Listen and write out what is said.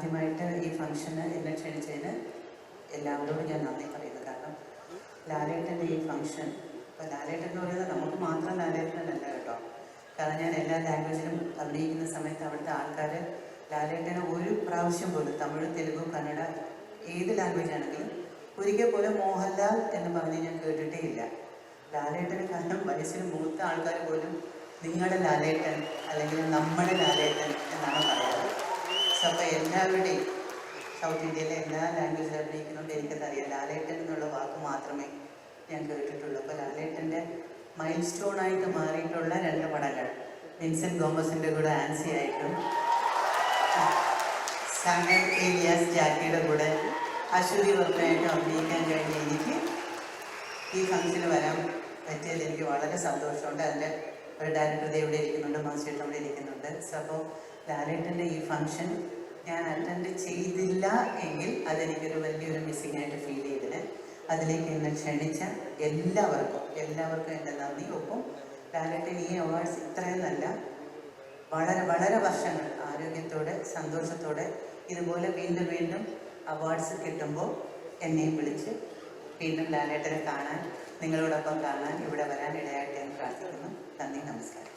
ആദ്യമായിട്ട് ഈ ഫംഗ്ഷന് എന്നെ ക്ഷണിച്ചതിന് എല്ലാവരോടും ഞാൻ നന്ദി പറയുന്നു. കാരണം ലാലേട്ടൻ്റെ ഈ ഫംഗ്ഷൻ, ഇപ്പോൾ ലാലേട്ടൻ എന്ന് പറയുന്നത് നമുക്ക് മാത്രം ലാലേട്ടനല്ല കേട്ടോ. കാരണം ഞാൻ എല്ലാ ലാംഗ്വേജിലും അഭിനയിക്കുന്ന സമയത്ത് അവിടുത്തെ ആൾക്കാർ ലാലേട്ടനെ ഒരു പ്രാവശ്യം പോലും തമിഴ്, തെലുഗു, കന്നഡ ഏത് ലാംഗ്വേജ് ആണെങ്കിലും ഒരിക്കൽ പോലും മോഹൻലാൽ എന്ന് പറഞ്ഞ് ഞാൻ കേട്ടിട്ടേ ഇല്ല. ലാലേട്ടന് കാരണം വയസ്സിന് മൂത്ത ആൾക്കാർ പോലും നിങ്ങളുടെ ലാലേട്ടൻ അല്ലെങ്കിൽ നമ്മുടെ ലാലേട്ടൻ എന്നാണ് പറയാറ്. അപ്പോൾ എല്ലാവരുടെയും സൗത്ത് ഇന്ത്യയിലെ എല്ലാ ലാംഗ്വേജിലും അഭിനയിക്കുന്നുണ്ട് എനിക്കതറിയാം. ലാലേട്ടൻ എന്നുള്ള വാക്ക് മാത്രമേ ഞാൻ കേട്ടിട്ടുള്ളൂ. അപ്പോൾ ലാലേട്ടൻ്റെ മൈൽ സ്റ്റോണായിട്ട് മാറിയിട്ടുള്ള 2 പടങ്ങൾ, വിൻസെൻ്റ് ഗോമസിൻ്റെ കൂടെ ആൻസി ആയിട്ടും സനൽ ഏലിയാസ് ജാക്കിയുടെ കൂടെ അശ്വതി വർമ്മയായിട്ടും അഭിനയിക്കാൻ കഴിഞ്ഞ എനിക്ക് ഈ ഫംഗ്ഷന് വരാൻ പറ്റിയതിൽ എനിക്ക് വളരെ സന്തോഷമുണ്ട്. അതിൻ്റെ ഒരു ഡയറക്ടർ ഇവിടെ ഇരിക്കുന്നുണ്ട്, മാസ്റ്റർ അവിടെ ഇരിക്കുന്നുണ്ട്. അപ്പോൾ ലാലേട്ടൻ്റെ ഈ ഫംഗ്ഷൻ ഞാൻ അറ്റൻഡ് ചെയ്തില്ല എങ്കിൽ അതെനിക്കൊരു വലിയൊരു മിസ്സിംഗ് ആയിട്ട് ഫീൽ ചെയ്തതിന് അതിലേക്ക് എന്നെ ക്ഷണിച്ച എല്ലാവർക്കും എൻ്റെ നന്ദി. ഒപ്പം ലാലേട്ടൻ ഈ അവാർഡ്സ് ഇത്രയും നല്ല വളരെ വർഷങ്ങൾ ആരോഗ്യത്തോടെ സന്തോഷത്തോടെ ഇതുപോലെ വീണ്ടും അവാർഡ്സ് കിട്ടുമ്പോൾ എന്നെയും വിളിച്ച് വീണ്ടും ലാലേട്ടനെ കാണാൻ, നിങ്ങളോടൊപ്പം കാണാൻ ഇവിടെ വരാൻ ഇടയായിട്ട് ഞാൻ പ്രാർത്ഥിക്കുന്നു. നന്ദി, നമസ്കാരം.